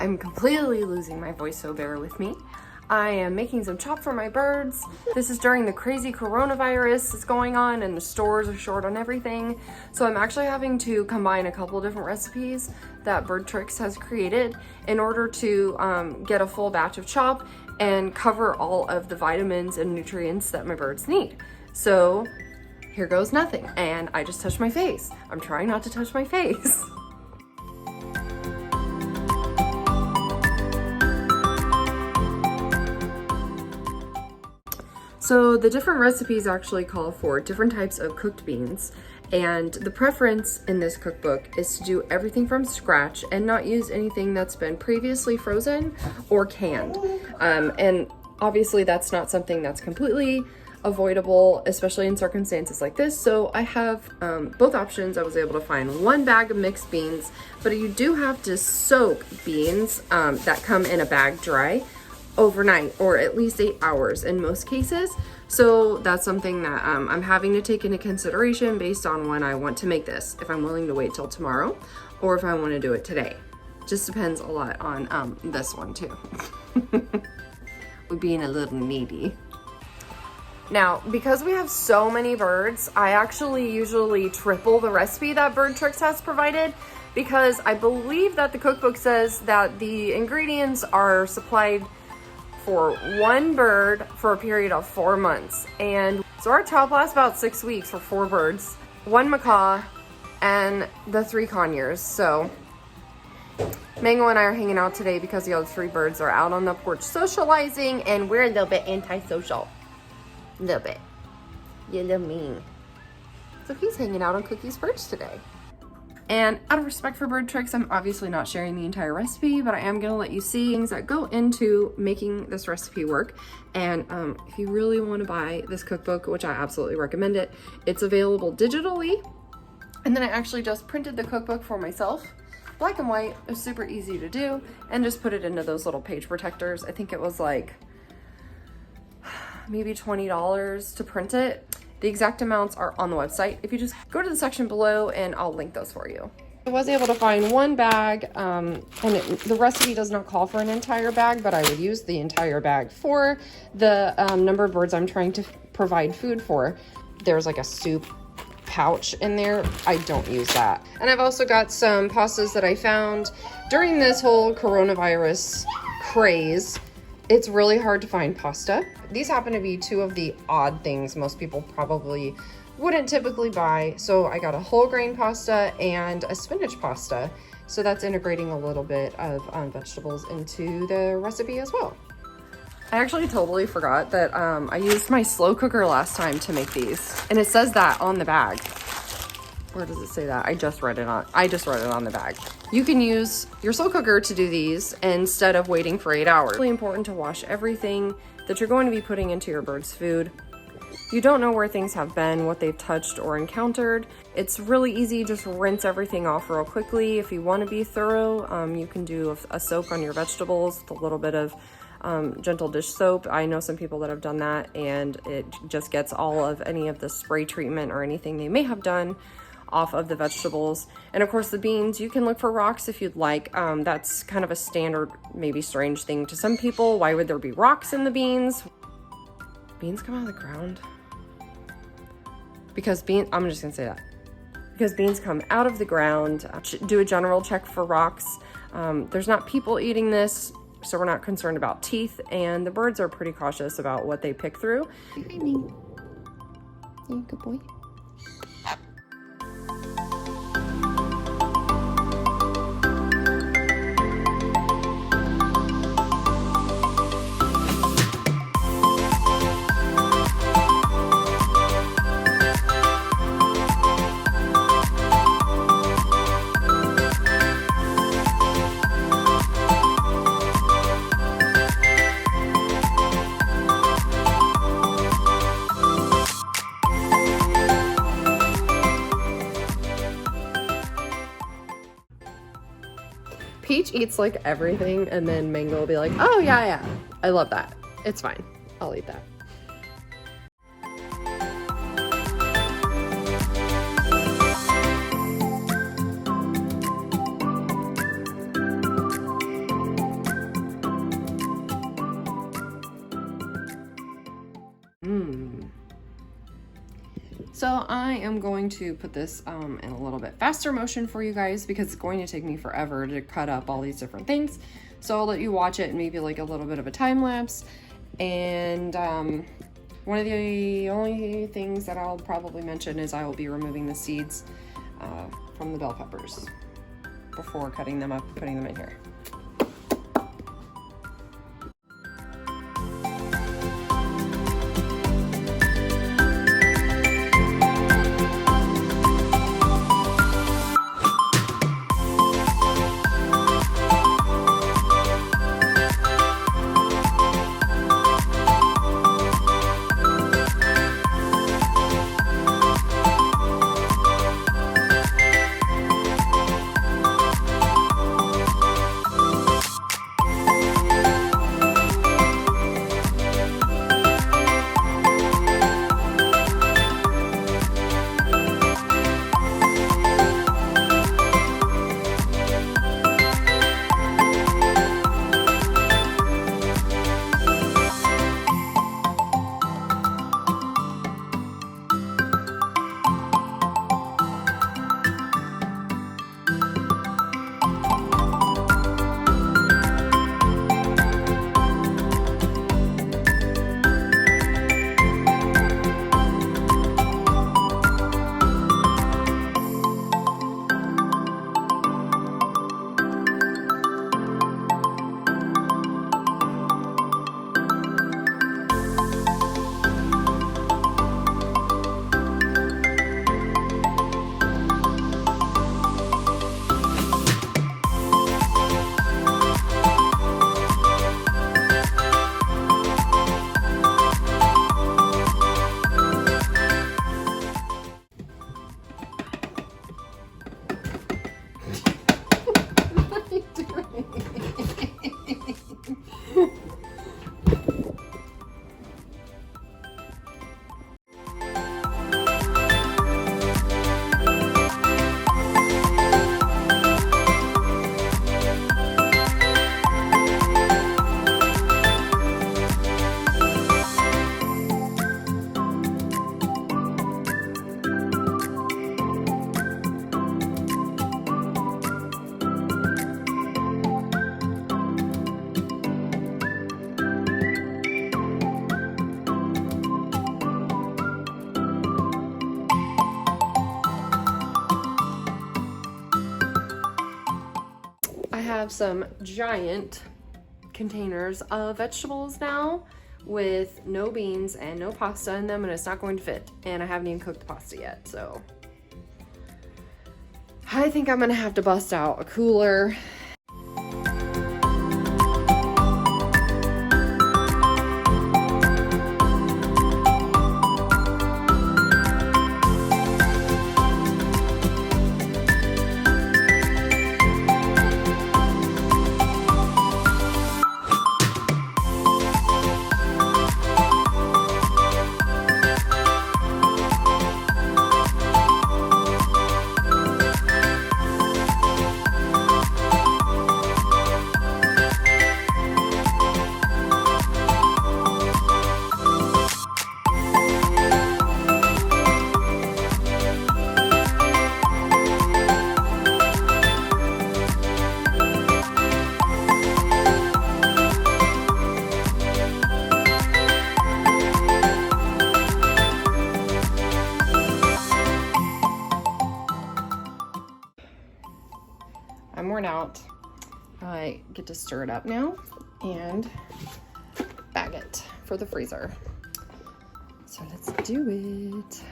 I'm completely losing my voice, so bear with me. I am making some chop for my birds. This is during the crazy coronavirus that's going on and the stores are short on everything. So I'm actually having to combine a couple different recipes that Birdtricks has created in order to get a full batch of chop and cover all of the vitamins and nutrients that my birds need. So here goes nothing. And I just touched my face. I'm trying not to touch my face. So the different recipes actually call for different types of cooked beans, and the preference in this cookbook is to do everything from scratch and not use anything that's been previously frozen or canned. And obviously that's not something that's completely avoidable, especially in circumstances like this. So I have both options. I was able to find one bag of mixed beans, but you do have to soak beans that come in a bag dry overnight, or at least 8 hours in most cases. So that's something that I'm having to take into consideration based on when I want to make this, if I'm willing to wait till tomorrow or if I want to do it today. Just depends a lot on this one too. We're being a little needy. Now, because we have so many birds, I actually usually triple the recipe that Birdtricks has provided, because I believe that the cookbook says that the ingredients are supplied for one bird for a period of 4 months. And so our chop lasts about 6 weeks for 4 birds, 1 macaw, and the 3 conures. So Mango and I are hanging out today because the other 3 birds are out on the porch socializing, and we're a little bit antisocial. A little bit. You're a little mean. So he's hanging out on Cookie's perch today. And out of respect for Birdtricks, I'm obviously not sharing the entire recipe, but I am gonna let you see things that go into making this recipe work. And if you really wanna buy this cookbook, which I absolutely recommend it, it's available digitally. And then I actually just printed the cookbook for myself, black and white. It was super easy to do, and just put it into those little page protectors. I think it was like maybe $20 to print it. The exact amounts are on the website. If you just go to the section below, and I'll link those for you. I was able to find one bag, and the recipe does not call for an entire bag, but I would use the entire bag for the number of birds I'm trying to provide food for. There's like a soup pouch in there. I don't use that. And I've also got some pastas that I found during this whole coronavirus craze. It's really hard to find pasta. These happen to be 2 of the odd things most people probably wouldn't typically buy. So I got a whole grain pasta and a spinach pasta. So that's integrating a little bit of vegetables into the recipe as well. I actually totally forgot that I used my slow cooker last time to make these. And it says that on the bag. Where does it say that? I just read it on the bag. You can use your slow cooker to do these instead of waiting for 8 hours. It's really important to wash everything that you're going to be putting into your bird's food. You don't know where things have been, what they've touched or encountered. It's really easy, just rinse everything off real quickly. If you want to be thorough, you can do a soak on your vegetables with a little bit of gentle dish soap. I know some people that have done that, and it just gets all of any of the spray treatment or anything they may have done off of the vegetables. And of course the beans, you can look for rocks if you'd like. That's kind of a standard, maybe strange thing to some people. Why would there be rocks in the beans? Beans come out of the ground? Because I'm just gonna say that. Because beans come out of the ground. Do a general check for rocks. There's not people eating this, so we're not concerned about teeth, and the birds are pretty cautious about what they pick through. Hi, me. You a good boy? Peach eats like everything, and then Mango will be like, oh yeah, I love that. It's fine. I'll eat that. So I am going to put this in a little bit faster motion for you guys because it's going to take me forever to cut up all these different things. So I'll let you watch it and maybe like a little bit of a time lapse. And one of the only things that I'll probably mention is I will be removing the seeds from the bell peppers before cutting them up and putting them in here. Have some giant containers of vegetables now with no beans and no pasta in them, and it's not going to fit, and I haven't even cooked the pasta yet, so I think I'm gonna have to bust out a cooler. I'm worn out. I get to stir it up now and bag it for the freezer. So let's do it.